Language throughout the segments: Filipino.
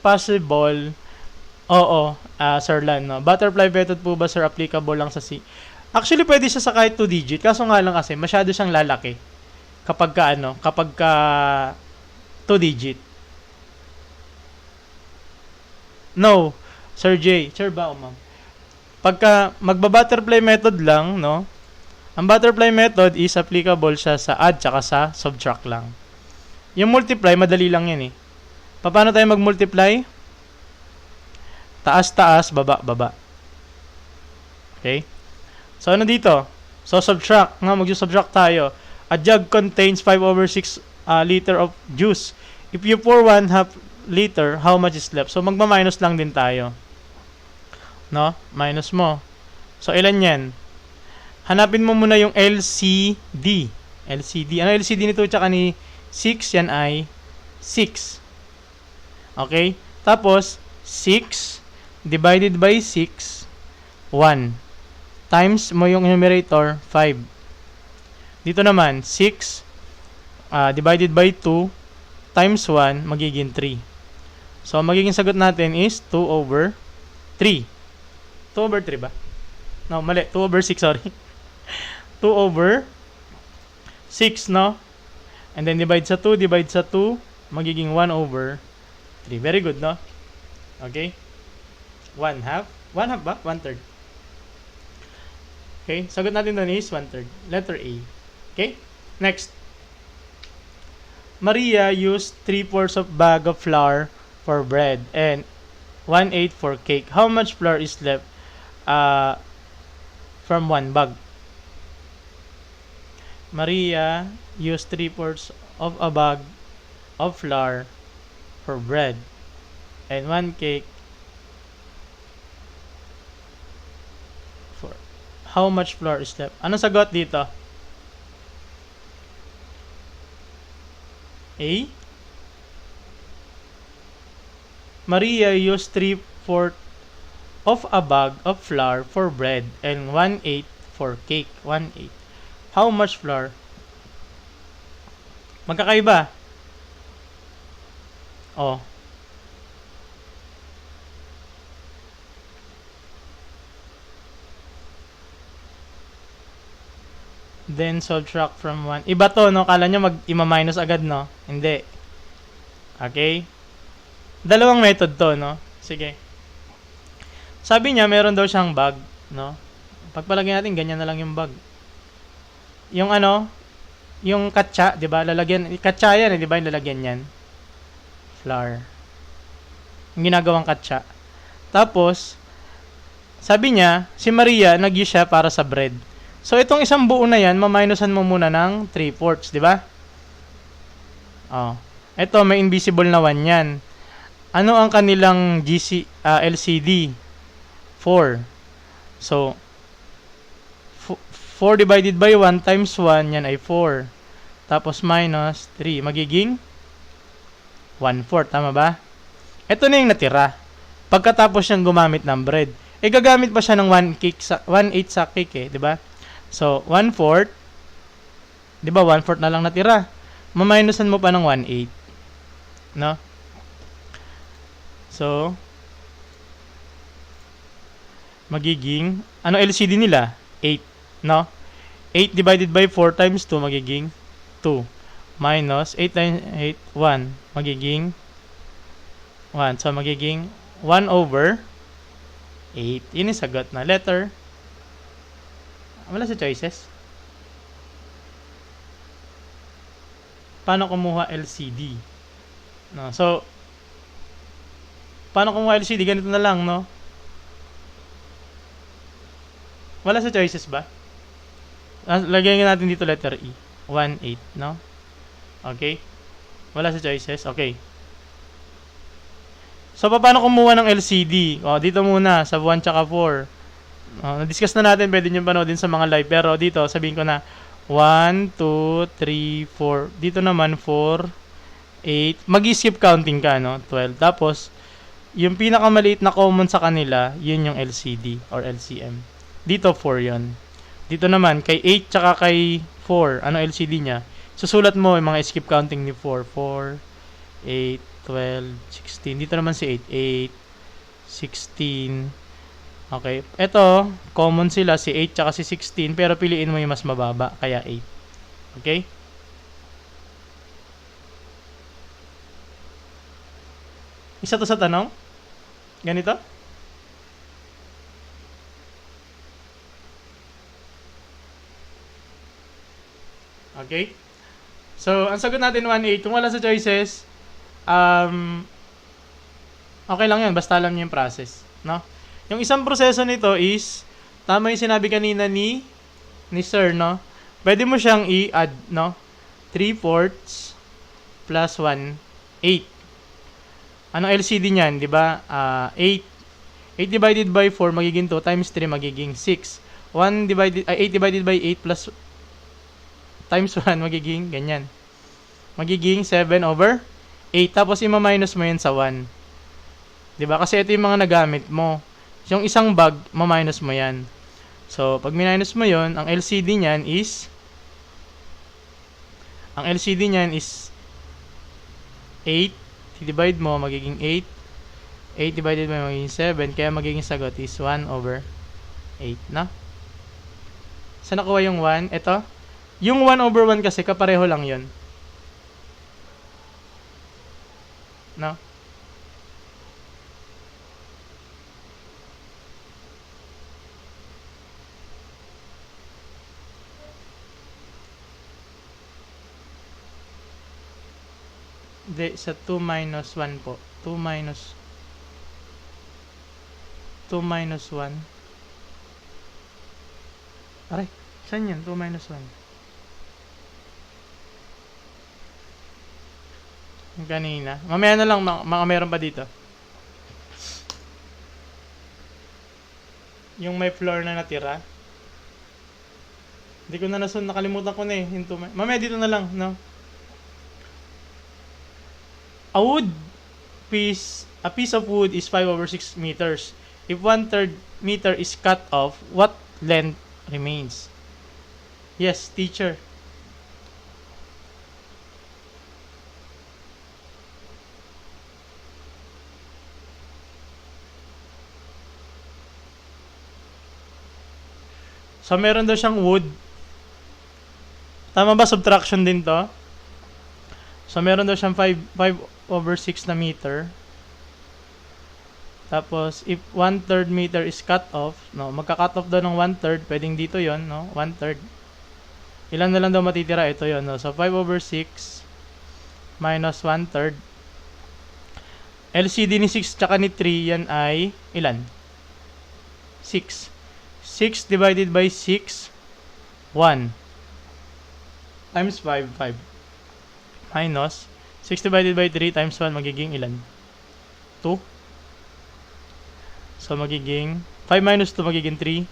possible, oo, Sir Lan, no? Butterfly method po ba, sir, applicable lang sa C? Actually, pwede siya sa kahit 2 digit. Kaso nga lang kasi, masyado siyang lalaki. Kapag ka 2 digit. No, Sir J. Sir ba o ma'am? Pagka magba-butterfly method lang, no? Ang butterfly method is applicable siya sa add tsaka sa subtract lang. Yung multiply, madali lang yan eh. Paano tayo mag-multiply? Taas, taas, baba, baba. Okay? So, ano dito? So, subtract. Mag-subtract tayo. A jug contains 5/6 liter of juice. If you pour 1/2 liter, how much is left? So, magma-minus lang din tayo. No? Minus mo. So, ilan yan? Hanapin mo muna yung LCD. LCD. Ano LCD nito tsaka ni 6? Yan ay 6. Okay? Tapos, 6 divided by 6, 1. Times mo yung numerator, 5. Dito naman, 6 divided by 2 times 1, magiging 3. So, magiging sagot natin is 2/3. 2/3 ba? No, mali. 2/6, sorry. 2/6, no? And then divide sa 2, magiging 1/3. Very good, no? Okay? 1/2. 1/2 ba? 1/3. Okay? Sagot natin doon is 1/3. Letter A. Okay? Next. Maria used 3/4 of bag of flour for bread and 1/8 for cake. How much flour is left from one bag? Maria used 3/4 of a bag of flour for bread and one cake. For how much flour is left? Ano sagot dito? A. Maria used 3/4 of a bag of flour for bread and 1/8 for cake. 1/8. How much flour? Magkakaiba. Oh. Then subtract from 1. Iba to, no? Kala nyo mag-ima-minus agad, no? Hindi. Okay? Dalawang method to, no? Sige. Sabi niya, meron daw siyang bag, no? Pagpalagay natin, ganyan na lang yung bag. Yung ano, yung katsa, 'di ba? Lalagyan, katsa yan, 'di ba? Yung lalagyan niyan. Flour. Yung ginagawang katsa. Tapos sabi niya, si Maria nag-use siya para sa bread. So itong isang buo na yan, maminusan mo muna ng 3/4, 'di ba? Oh. Ito may invisible na 1 yan. Ano ang kanilang LCD? 4. So 4 divided by 1 times 1, yan ay 4. Tapos minus 3, magiging 1/4, tama ba? Ito na yung natira. Pagkatapos siyang gumamit ng bread. Gagamit pa siya ng 1/8 sa cake eh, di ba? So, 1/4, di ba 1/4 na lang natira. Maminusan mo pa ng 1/8. No? So, magiging, ano LCD nila? 8. No? 8 divided by 4 times 2 magiging 2. Minus 8 times 8, 1. Magiging 1. So, magiging 1/8. Yun yung sagot na letter. Wala sa choices. Paano kumuha LCD? No? So, paano kumuha LCD? Ganito na lang, no? Wala sa choices ba? Lagyan natin dito letter E. 1/8, no? Okay? Wala sa choices? Okay. So, paano kumuha ng LCD? O, dito muna, sa 1 tsaka 4. Na-discuss na natin, pwede nyo panoodin sa mga live. Pero dito, sabihin ko na, 1, 2, 3, 4. Dito naman, 4, 8. Mag-skip counting ka, no? 12. Tapos, yung pinakamaliit na common sa kanila, yun yung LCD or LCM. Dito, 4 yun. Dito naman, kay 8 tsaka kay 4, ano LCD niya? Susulat mo yung mga skip counting ni 4. 4, 8, 12, 16. Dito naman si 8. 8, 16. Okay. Ito, common sila, si 8 tsaka si 16, pero piliin mo yung mas mababa, kaya 8. Okay? Isa to sa tanong? Ganito? Okay? So, ang sagot natin 1-8. Kung wala sa choices, okay lang yan. Basta alam niyo yung process. No? Yung isang proseso nito is, tama yung sinabi kanina ni Sir, no? Pwede mo siyang i-add, no? 3/4 plus 1, 8. Anong LCD niyan, di ba? 8. 8 divided by 4 magiging 2 times 3 magiging 6. 8 divided by 8 plus times 1 magiging ganyan. Magiging 7/8. Tapos ima-minus mo yan sa 1. 'Di ba? Kasi ito yung mga nagamit mo. Yung isang bag, ma-minus mo yan. So, pag minus mo yon, ang LCD niyan is 8. I-divide mo, magiging 8. 8 divided by magiging 7. Kaya magiging sagot is 1/8. Na? Saan nakuha yung 1? Ito. Yung 1/1 kasi, kapareho lang yon. No? Sa 2 minus 1 po. 2 minus 1. Aray, saan yan? 2 minus 1. Yung kanina. Mamaya na lang, mga meron pa dito. Yung may floor na natira. Hindi ko na nakalimutan ko na eh. Mamaya dito na lang, no? A piece of wood is 5/6 meters. If 1/3 meter is cut off, what length remains? Yes, teacher. So, meron daw siyang wood. Tama ba? Subtraction din to. So, meron daw siyang 5/6 na meter. Tapos, if 1/3 meter is cut off, no, magka-cut off daw ng 1/3, pwedeng dito yon, no, 1/3. Ilan na lang daw matitira? Ito yon, no. So, 5/6 minus 1/3. LCD ni 6 tsaka ni 3, yan ay ilan? 6. 6 divided by 6, 1. Times 5, 5. Minus 6 divided by 3 times 1 magiging ilan? 2. So magiging 5 minus 2 magiging 3.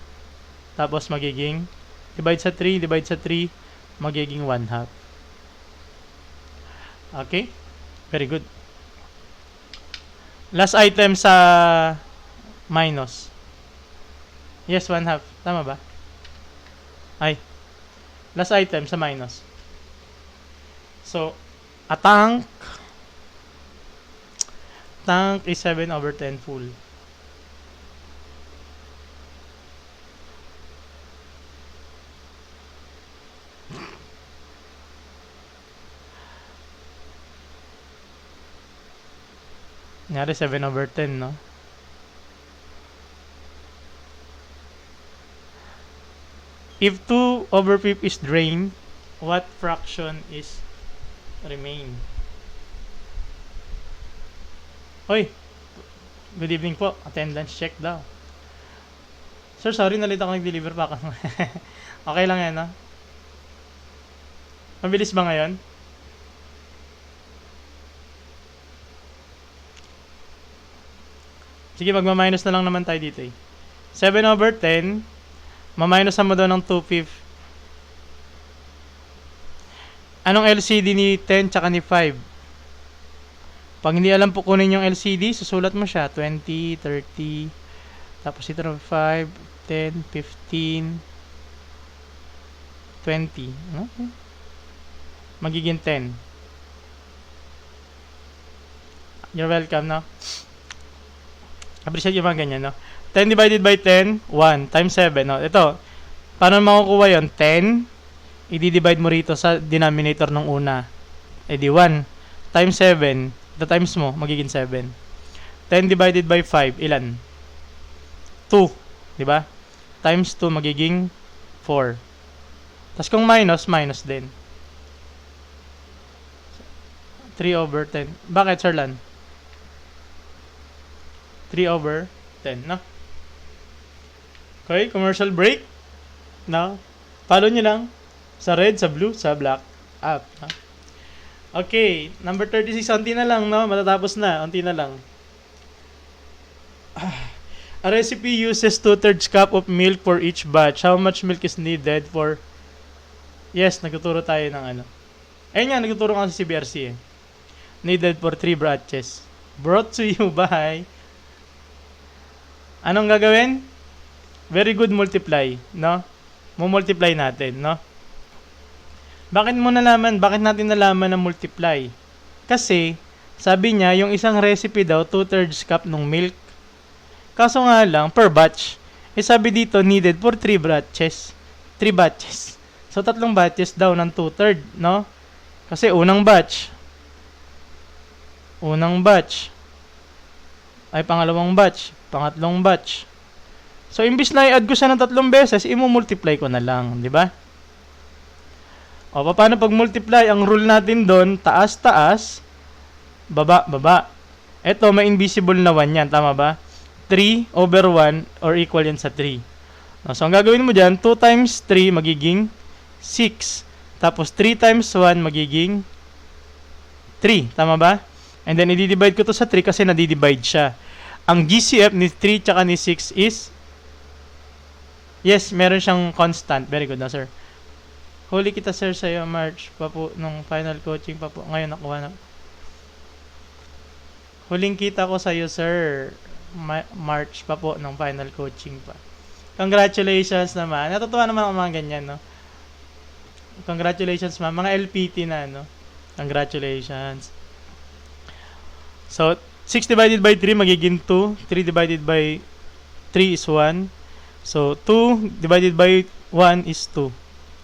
Tapos magiging divide sa 3 magiging 1/2. Okay? Very good. Last item sa minus. Yes, 1/2. Tama ba? Ay. Last item sa minus. So, a tank is 7/10 full. Nyari 7/10, no? If 2/5 is drained, what fraction is remain? Hoy, good evening po. Attendance check daw. Sir, sorry, nalita ako nag-deliver pa ako. Okay lang yan, no? Mabilis ba ngayon? Sige, magma-minus na lang naman tayo dito eh. 7/10, ma-minusan mo daw ng 2/5. Anong LCD ni 10 tsaka ni 5? Pag hindi alam po kunin yung LCD, susulat mo siya. 20, 30, tapos ito na 5, 10, 15, 20. Okay. Magiging 10. You're welcome, no? Appreciate yung mga ganyan, no? 10 divided by 10, 1 times 7, no? Ito, paano makukuha yon? 10, i-divide mo rito sa denominator ng una. Eh di 1 times 7, the times mo, magiging 7. 10 divided by 5, ilan? 2, di ba? Times 2, magiging 4. Tapos kung minus, minus din. 3 over 10. Bakit, Sir Lan? 3 over 10, no? Okay, commercial break. No? Follow nyo lang. Sa red, sa blue, sa black. Up. No? Okay, number 36. Unti na lang, no? Matatapos na. Unti na lang. A recipe uses 2/3 cup of milk for each batch. How much milk is needed for... Yes, nagtuturo tayo ng ano. Ayun nga, nagtuturo nga sa CBRC eh. Needed for 3 batches. Brought to you by... Anong gagawin? Very good multiply, no? Multiply natin, no? Bakit natin nalaman na multiply? Kasi, sabi niya, yung isang recipe daw, 2/3 cup ng milk. Kaso nga lang, per batch. Eh sabi dito, needed for 3 batches. 3 batches. So, 3 batches daw ng 2/3, no? Kasi unang batch. Ay, pangalawang batch. Pangatlong batch. So, imbis na i-add ko siya ng 3 beses, i-multiply ko na lang, di ba? O, paano pag multiply? Ang rule natin doon, taas, taas, baba, baba. Ito, may invisible na 1 yan, tama ba? 3 over 1 or equal yan sa 3. So, ang gagawin mo dyan, 2 times 3 magiging 6. Tapos, 3 times 1 magiging 3, tama ba? And then, i-divide ko to sa 3 kasi na-divide siya. Ang GCF ni 3 tsaka ni 6 is... Yes, meron siyang constant. Very good na, sir. Huli kita, sir, sa'yo, March pa po, nung final coaching pa po. Ngayon, nakuha na. Huling kita ko sa'yo, sir, March pa po, nung final coaching pa. Congratulations naman. Natutuwa naman ako mga ganyan, no? Congratulations, ma'am. Mga LPT na, no? Congratulations. So, 6 divided by 3 magiging 2. 3 divided by 3 is 1. So, 2 divided by 1 is 2.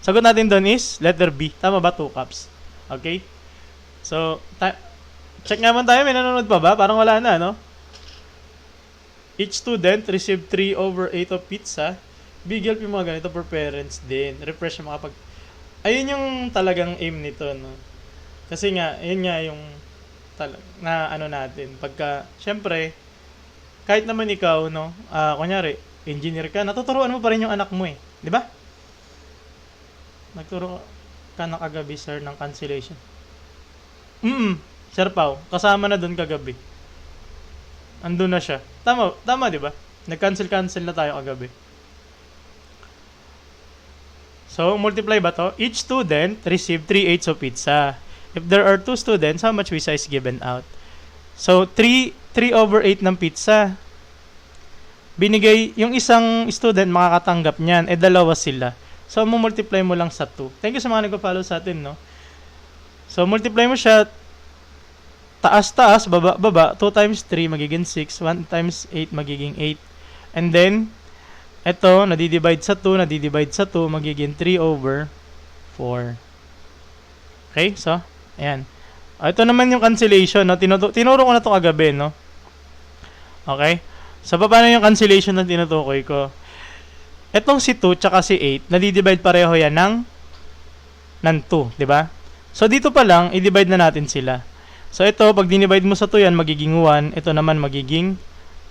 Sagot natin doon is letter B. Tama ba? 2 cups. Okay? So, check naman tayo. May nanonood pa ba? Parang wala na, no? Each student received 3 over 8 of pizza. Big help yung mga ganito for parents din. Refresh yung makapag... Ayun yung talagang aim nito, no? Kasi nga, yun nga yung na ano natin. Pagka, syempre, kahit naman ikaw, no? Kunyari, engineer ka, natuturuan mo pa rin yung anak mo eh. Di ba? Nagturo ka na kagabi, sir, ng cancellation. Sir Pao, kasama na doon kagabi. Andun na siya. Tama, di ba? Nag-cancel na tayo kagabi. So, multiply ba to? Each student received 3/8 of pizza. If there are 2 students, how much pizza is given out? So, 3 over 8 ng pizza. Binigay, yung isang student makakatanggap niyan, dalawa sila. So, multiply mo lang sa 2. Thank you sa mga nagpa-follow sa atin, no? So, multiply mo siya, taas, baba, 2 times 3 magiging 6, 1 times 8 magiging 8. And then, ito, nadidivide sa 2, magiging 3 over 4. Okay, so, ayan. Ito naman yung cancellation, no? Tinuro ko na ito kagabi, no? Okay? So, paano yung cancellation na tinutukoy ko? Etong si 2 tsaka si 8, nadidivide pareho yan ng 2, di ba? So, dito pa lang, i-divide na natin sila. So, ito, pag dinivide mo sa 2 yan, magiging 1. Ito naman, magiging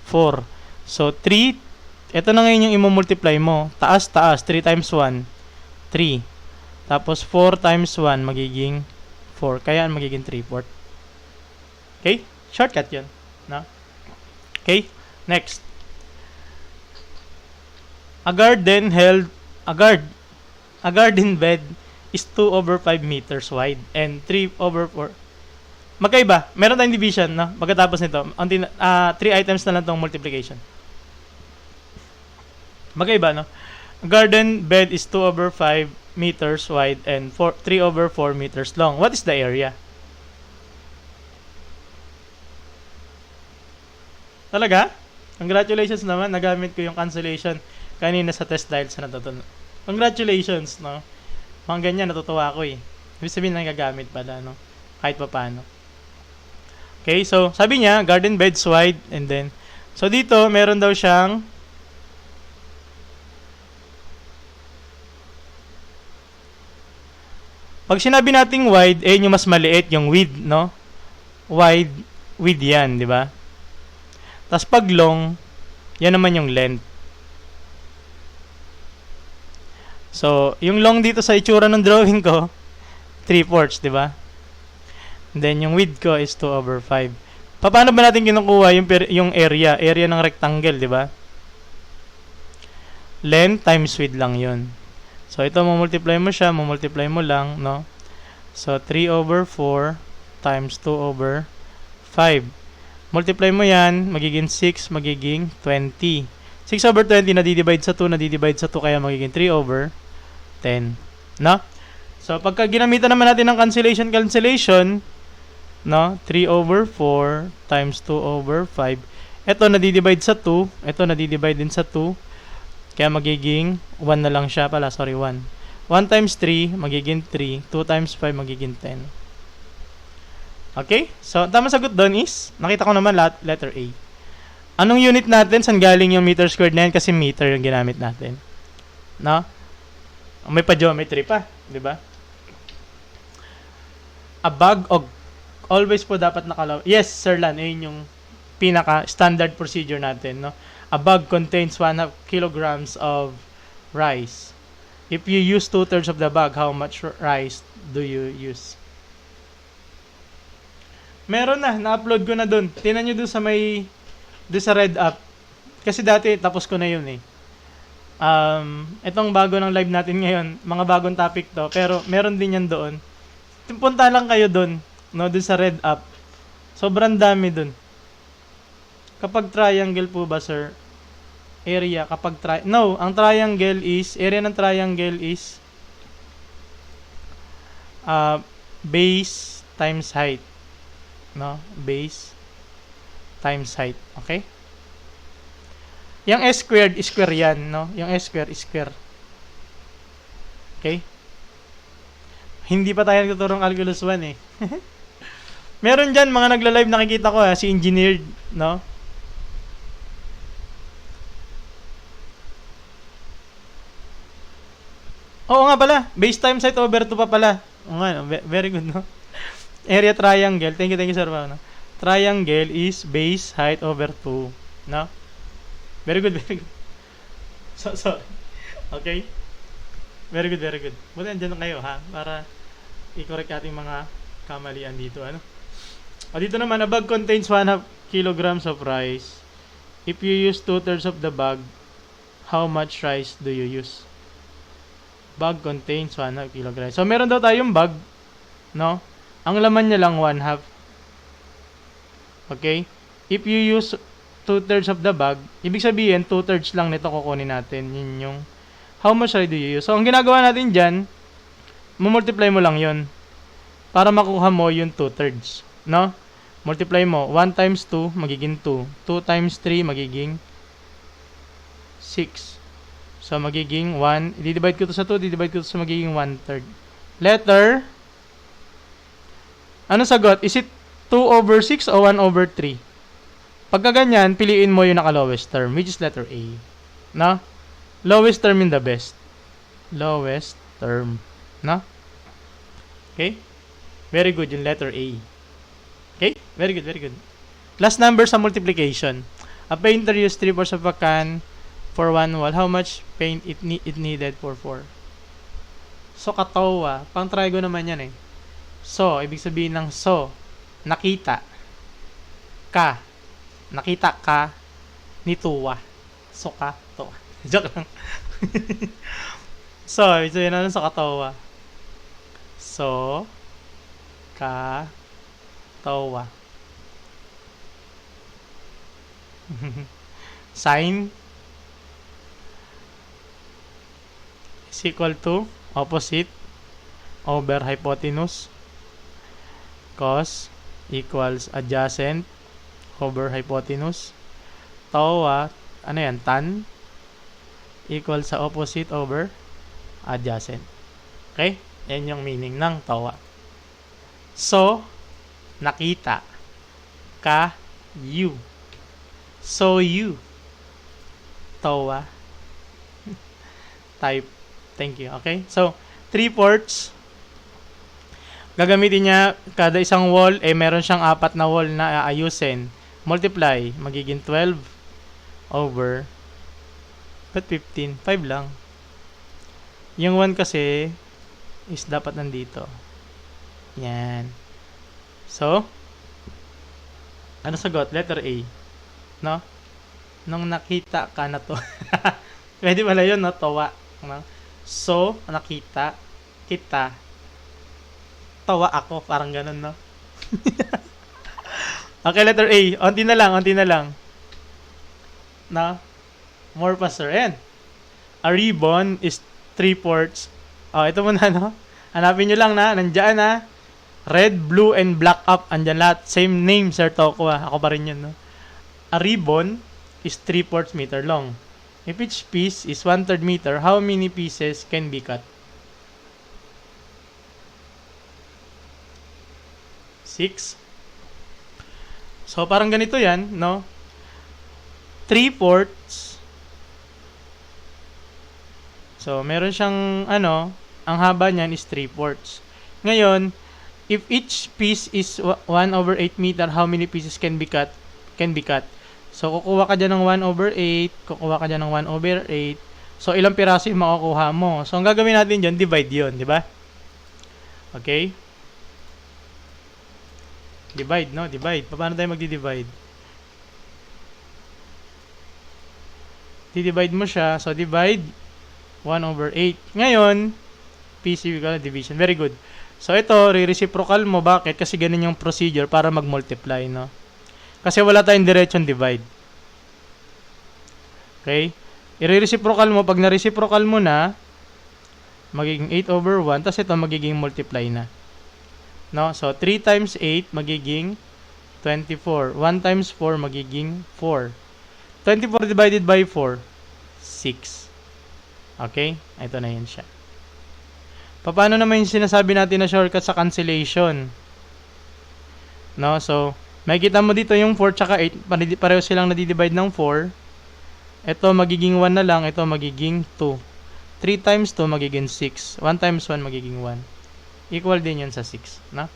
4. So, 3, ito na ngayon yung i-multiply mo. Taas, 3 times 1, 3. Tapos, 4 times 1, magiging 4. Kaya, magiging 3/4. Okay? Shortcut yun. No? Okay? Next. A garden bed is 2 over 5 meters wide and 3 over 4. Magkaiba. Meron tayong division, no? Pagkatapos nito, 3 items na lang tong multiplication. Magkaiba, no? A garden bed is 2 over 5 meters wide and 3 over 4 meters long. What is the area? Talaga? Congratulations naman, nagamit ko yung cancellation kanina sa test dahil sa natutunan. Congratulations, no? Mga ganyan, natutuwa ako eh. Ibig sabihin nagagamit pala, no? Kahit pa paano. Okay, so sabi niya, garden beds wide, and then, so dito, meron daw siyang pag sinabi nating wide, eh yung mas maliit, yung width, no? Wide, width yan, di ba? Tapos pag long, yan naman yung length. So, yung long dito sa itsura ng drawing ko, 3/4, di ba? Then, yung width ko is 2/5. Paano ba natin kinukuha yung area? Area ng rectangle, di ba? Length times width lang yun. So, ito, multiply mo siya, multiply mo lang, no? So, 3/4 times 2/5. Multiply mo yan, magiging 6, magiging 20. 6/20 nadidivide sa 2, nadidivide sa 2, kaya magiging 3/10. No? So, pagka ginamitan naman natin ng cancellation, no? 3/4 times 2/5. Ito nadidivide sa 2, ito nadidivide din sa 2, kaya magiging 1 na lang siya pala, sorry, 1. 1 times 3, magiging 3. 2 times 5, magiging 10. Okay? So, tamang sagot doon is, nakita ko naman letter A. Anong unit natin? Saan galing yung meter squared na yan? Kasi meter yung ginamit natin. No? May pa-geometry pa. Di ba? A bag of always po dapat nakalaw. Yes, Sir Lan. Ayun yung pinaka-standard procedure natin. No? A bag contains 1/2 kilograms of rice. If you use 2/3 of the bag, how much rice do you use? Meron na-upload ko na dun. Tingnan nyo dun sa dun sa red app. Kasi dati, tapos ko na yun eh. Itong bago ng live natin ngayon, mga bagong topic to, pero meron din yan doon. Punta lang kayo dun, no, dun sa red app. Sobrang dami dun. Kapag triangle po ba, sir? Area, no, ang triangle is, area ng triangle is base times height. No? Base times height. Okay? Yung S squared, square yan, no? Yung S squared, square. Okay? Hindi pa tayo nagtuturong calculus 1 eh. Meron dyan, mga nagla-live, nakikita ko si engineered, no? Oo nga pala, base times height over 2 pa pala. Oo nga, very good, no? Area triangle, thank you sir. No? Triangle is base height over 2, no? Very good, very good. Sorry. Okay? Very good, very good. Buti andyan kayo, ha? Para i-correct ating mga kamalian dito, ano? O dito naman, a bag contains 1/2 kilograms of rice. If you use 2/3 of the bag, how much rice do you use? Bag contains 1/2 kilograms. So, meron daw tayong bag, no? Ang laman niya lang 1/2. Okay? If you use 2/3 of the bag, ibig sabihin, 2/3 lang nito kukunin natin. Yun yung, how much rice do you use? So, ang ginagawa natin dyan, multiply mo lang yun. Para makuha mo yung 2/3. No? Multiply mo. 1 times 2, magiging 2. 2 times 3, magiging 6. So, magiging 1. I-divide ko to sa 2, i-divide ko to sa magiging 1/3. Letter, ano sagot? Is it 2/6 o 1/3? Pagka ganyan, piliin mo yung naka-lowest term, which is letter A. No? Lowest term in the best. Lowest term. No? Okay? Very good, yung letter A. Okay? Very good, very good. Last number sa multiplication. A painter used 3/4 of a can for one wall. How much paint it needed for 4? So, katawa. Pang trigo naman yan eh. So, ibig sabihin ng so, nakita ka. Nakita ka ni Tuwa. So, ka, Tuwa. Joke lang. So, ibig sabihin na sa katawa. So, ka, tawa. Sine is equal to opposite over hypotenuse. Cos equals adjacent over hypotenuse. TOA, ano yan, tan equal sa opposite over adjacent. Okay? Yan yung meaning ng TOA. So, nakita ka you. So you. TOA. Type. Thank you. Okay? So, 3 ports. Gagamitin niya kada isang wall, meron siyang 4 na wall na aayusin. Multiply. Magiging 12 over 15. 5 lang. Yung 1 kasi is dapat nandito. Yan. So, ano sagot? Letter A. No? Nung nakita ka na to. Pwede pala yun, no? Tawa. No? So, nakita kita. Tawa ako. Parang ganun, no? Okay, letter A. Onti na lang. No? More pa, sir. Ayan. A ribbon is 3 ports. Oh, ito muna, no? Hanapin nyo lang na. Nandyan, na. Red, blue, and black up. Andyan lahat. Same name, Sir Toko, ha? Ako pa rin yun, no? A ribbon is 3/4 meter long. If each piece is 1/3 meter, how many pieces can be cut? 6. So, parang ganito yan, no? 3/4. So, meron siyang, ang haba niyan is 3/4. Ngayon, if each piece is 1/8 meter, how many pieces can be cut? So, kukuha ka dyan ng 1/8, kukuha ka dyan ng 1/8. So, ilang piraso yung makukuha mo? So, ang gagawin natin dyan, divide yun, di ba? Okay? Divide, no? Divide. Paano tayo magdi-divide? Di-divide mo siya. So, divide 1/8. Ngayon, PC, division. Very good. So, ito, re-reciprocal mo. Bakit? Kasi ganun yung procedure para mag-multiply, no? Kasi wala tayong diretsyon divide. Okay? I-reciprocal mo. Pag na-reciprocal mo na, magiging 8/1. Tapos ito, magiging multiply na. No? So, 3 times 8, magiging 24. 1 times 4, magiging 4. 24 divided by 4, 6. Okay? Ito na yun siya. Paano naman yung sinasabi natin na shortcut sa cancellation? No? So, makikita mo dito yung 4 tsaka 8. Pareho silang nadidivide ng 4. Ito magiging 1 na lang. Ito magiging 2. 3 times 2 magiging 6. 1 times 1 magiging 1. Equal din yun sa 6. No?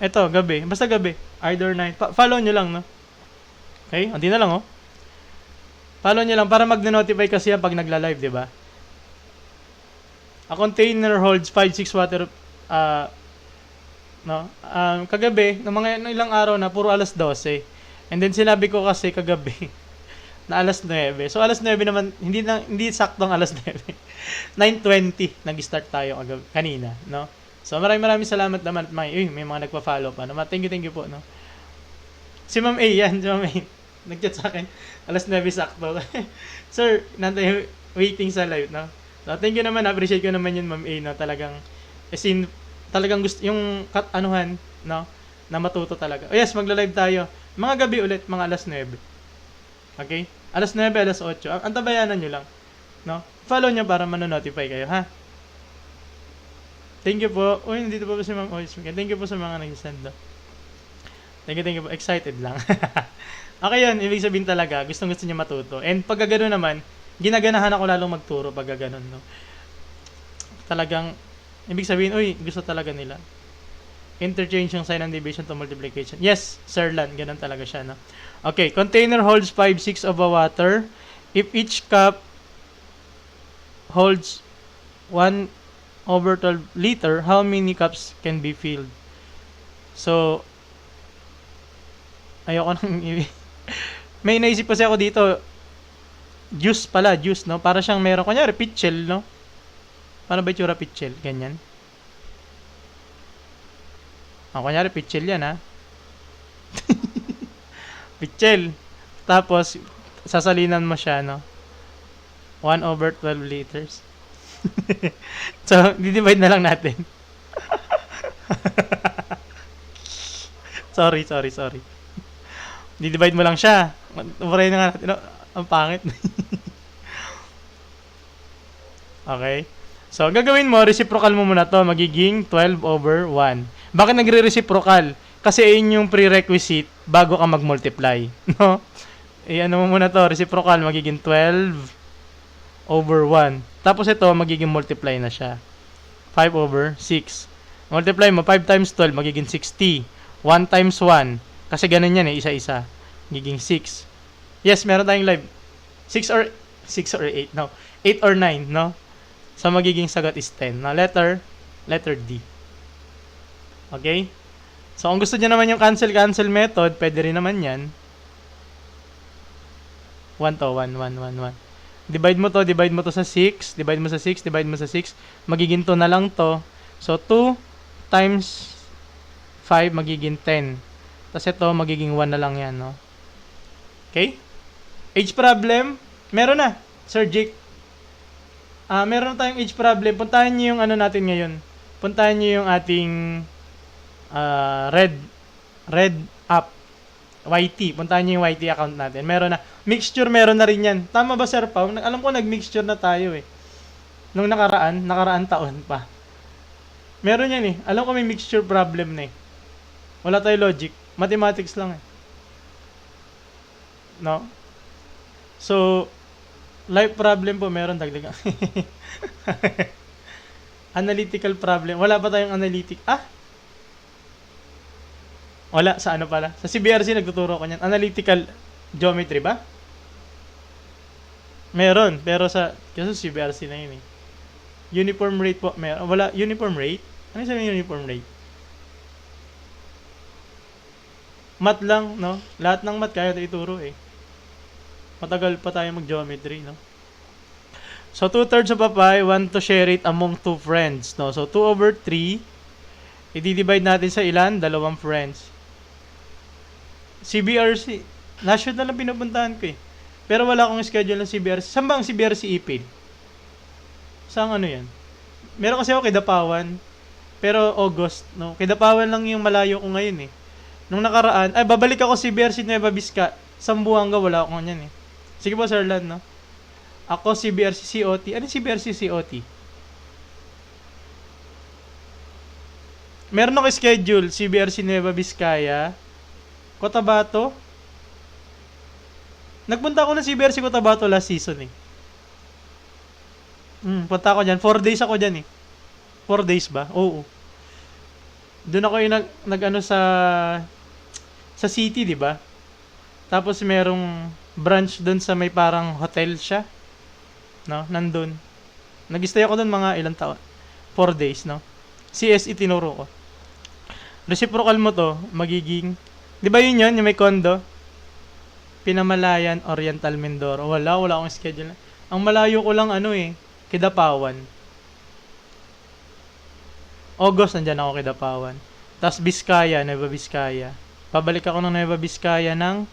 Ito, gabi. Basta gabi. Either night. Follow nyo lang, no? Okay? Hindi na lang, oh. Follow nyo lang para mag-notify kasi yan pag nagla-live, di ba? A container holds 5-6 water, no? Kagabi, ng mga ilang araw na, puro alas 12. And then sinabi ko kasi kagabi, na alas 9. So alas 9 naman, hindi saktong alas 9. 9:20, nag-start tayo kanina, no? So maraming salamat naman at may mga nagpa-follow pa. No? Thank you po, no? Si Ma'am A, yan, si Ma'am A. Nag-chat sa akin, alas 9 sakto. Sir, nantay waiting sa live, no? So, thank you naman, appreciate ko naman yun, Ma'am A, no? Talagang gusto, yung anuhan, no? Na matuto talaga. Oh yes, magla-live tayo. Mga gabi ulit, mga alas 9. Okay? Alas 9, alas 8. Antabayanan nyo lang, no? Follow nyo para manonotify kayo, ha? Thank you po. Uy, nandito pa si Ma'am Ois. Thank you po sa mga nag-send, no? Thank you po. Excited lang. Okay yun, ibig sabihin talaga, gusto niya matuto. And pag gano'n naman, ginaganahan ako lalong magturo pag gano'n, no? Talagang, ibig sabihin, gusto talaga nila. Interchange yung sign ng division to multiplication. Yes, Sir Lan, ganun talaga siya, no? Okay, container holds 5/6 of a water. If each cup holds 1/12 liter, how many cups can be filled? So, ayoko nang may naisip kasi ako dito, juice, no? Para siyang meron, kunyari, pitchel, no? Paano ba itsura pitchel? Ganyan. Kunyari, pitchel yan, ha? Pitchel. Tapos, sasalinan mo siya, no? 1/12 liters. So, di-divide na lang natin. Sorry. Di-divide mo lang siya. Uray na nga natin. Ang pangit. Okay? So, ang gagawin mo, reciprocal mo muna to. Magiging 12 over 1. Bakit nagre-reciprocal? Kasi yun yung prerequisite bago ka mag-multiply. No? Ano mo muna to, reciprocal, magiging 12 over 1. Tapos ito, magiging multiply na siya. 5 over 6. Multiply mo, 5 times 12, magiging 60. 1 times 1. Kasi ganun yan isa-isa. Magiging 6. Yes, meron tayong live. 6 or 8, no? 8 or 9, no? So, magiging sagot is 10. Now, letter D. Okay? So, kung gusto nyo naman yung cancel method, pwede rin naman yan. 1 to, 1. Divide mo to sa 6. Divide mo sa 6. Magiging 2 na lang to. So, 2 times 5 magiging 10. Tapos ito, magiging 1 na lang yan, no? Okay? Age problem, meron na, Sir Jake. Meron na tayong age problem. Puntahan nyo yung ano natin ngayon. Puntahan nyo yung ating red app. YT. Puntahan nyo yung YT account natin. Meron na. Mixture, meron na rin yan. Tama ba, Sir Pao? Alam ko nag-mixture na tayo eh. Nung nakaraan taon pa. Meron yan eh. Alam ko may mixture problem na eh. Wala tayo logic. Mathematics lang eh. No? So, life problem po meron dagdagan. Analytical problem. Wala pa tayong analytic. Wala. Sa ano pala? Sa CBRC nagtuturo ko niyan. Analytical geometry ba? Meron. Pero kasi CBRC na yun eh. Uniform rate po. Meron. Wala. Uniform rate? Ano sabihin uniform rate? Math lang, no? Lahat ng math kaya ituro eh. Matagal pa tayo mag-geometry, no? So, 2/3 of a pie, want to share it among 2 friends, no? So, 2 over 3, i-divide natin sa ilan? 2 friends. CBRC, national lang pinupuntahan ko eh. Pero wala akong schedule ng CBRC. Saan ba ang CBRC ipid? Saan ano yan? Meron kasi ako Kidapawan, pero August, no? Kidapawan lang yung malayo ko ngayon eh. Nung nakaraan, babalik ako CBRC Nueva Vizcaya. Sambuanga, wala ako ganyan eh. Sige po, Sir Lan, no? Ako, CBRC COT. Ano CBRC COT? Meron ako schedule, CBRC Nueva Vizcaya, Cotabato. Nagpunta ako ng CBRC Cotabato last season eh. Punta ako dyan. 4 days ako dyan eh. 4 days ba? Oo. Doon ako yung nag-ano sa city, di ba? Tapos merong branch doon sa may parang hotel siya. No? Nandun. Nag-stay ako doon mga ilang taon. 4 days, no? CSE tinuro ko. Reciprocal mo to, magiging, di ba yun yung may condo? Pinamalayan, Oriental Mindoro. Wala akong schedule. Ang malayo ko lang Kidapawan. August, nandyan ako Kidapawan. Tapos Vizcaya, Nueva Vizcaya. Pabalik ako ng Nueva Vizcaya ng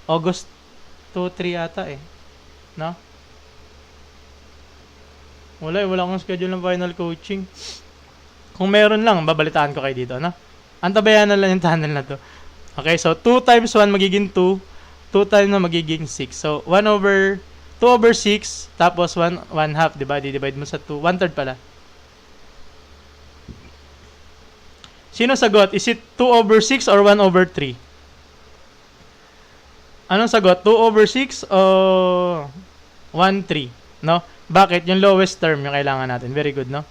August 2-3 ata eh. No? Wala akong schedule ng final coaching. Kung meron lang, babalitaan ko kayo dito, no? Antabayan na lang yung tunnel na to. Okay, so 2 times 1 magiging 2. 2 times na magiging 6. So 2 over 6, tapos 1 half, diba? Di-divide mo sa 2. 1/3 pala. Sino sagot? Is it 2 over 6 or 1 over 3? Anong sagot? 2 over 6 o 1/3? No? Bakit? Yung lowest term yung kailangan natin. Very good, no?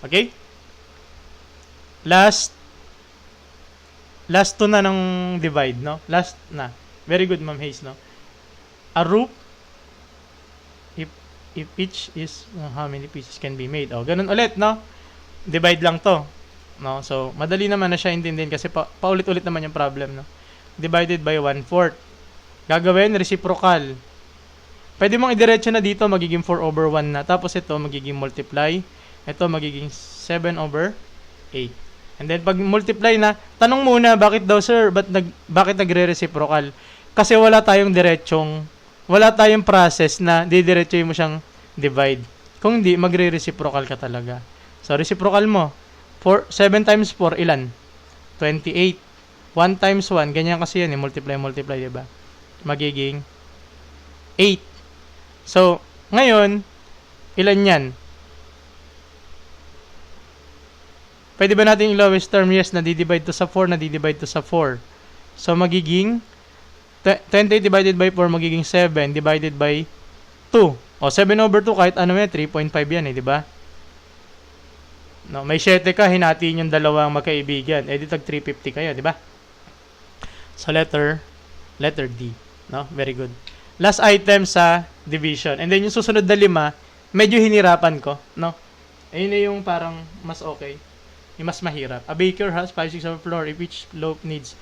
Okay? Last 2 na ng divide, no? Last na. Very good, Ma'am Hayes, no? A roof, if each is, how many pieces can be made? Ganun ulit, no? Divide lang to. No? So, madali naman na siya intindihin kasi paulit-ulit naman yung problem, no? Divided by 1/4. Gagawin, reciprocal. Pwede mong idiretso na dito, magiging 4 over 1 na. Tapos ito, magiging multiply. Ito, magiging 7 over 8. And then, pag multiply na, tanong muna, bakit daw, sir? Bakit nagre-reciprocal? Kasi wala tayong process na didiretso mo siyang divide. Kung hindi, magre-reciprocal ka talaga. So, reciprocal mo. 7 times 4, ilan? 28. 1 times 1, ganyan kasi yan eh, multiply, di ba? Magiging 8. So, ngayon, ilan yan? Pwede ba natin yung lowest term? Yes, nadidivide to sa 4, nadidivide to sa 4. So, magiging 20 divided by 4, magiging 7 divided by 2. O, 7 over 2, kahit ano 3.5 yan eh, di ba? No, may 7 ka, hinatiin yung dalawang magkaibigan. Eh, di tag 350 kayo, di ba? So, letter D. No? Very good. Last item sa division. And then, yung susunod na 5, medyo hinirapan ko, no? Ayun na yung parang mas okay. Yung mas mahirap. A baker has 5, 6 over floor if each loaf needs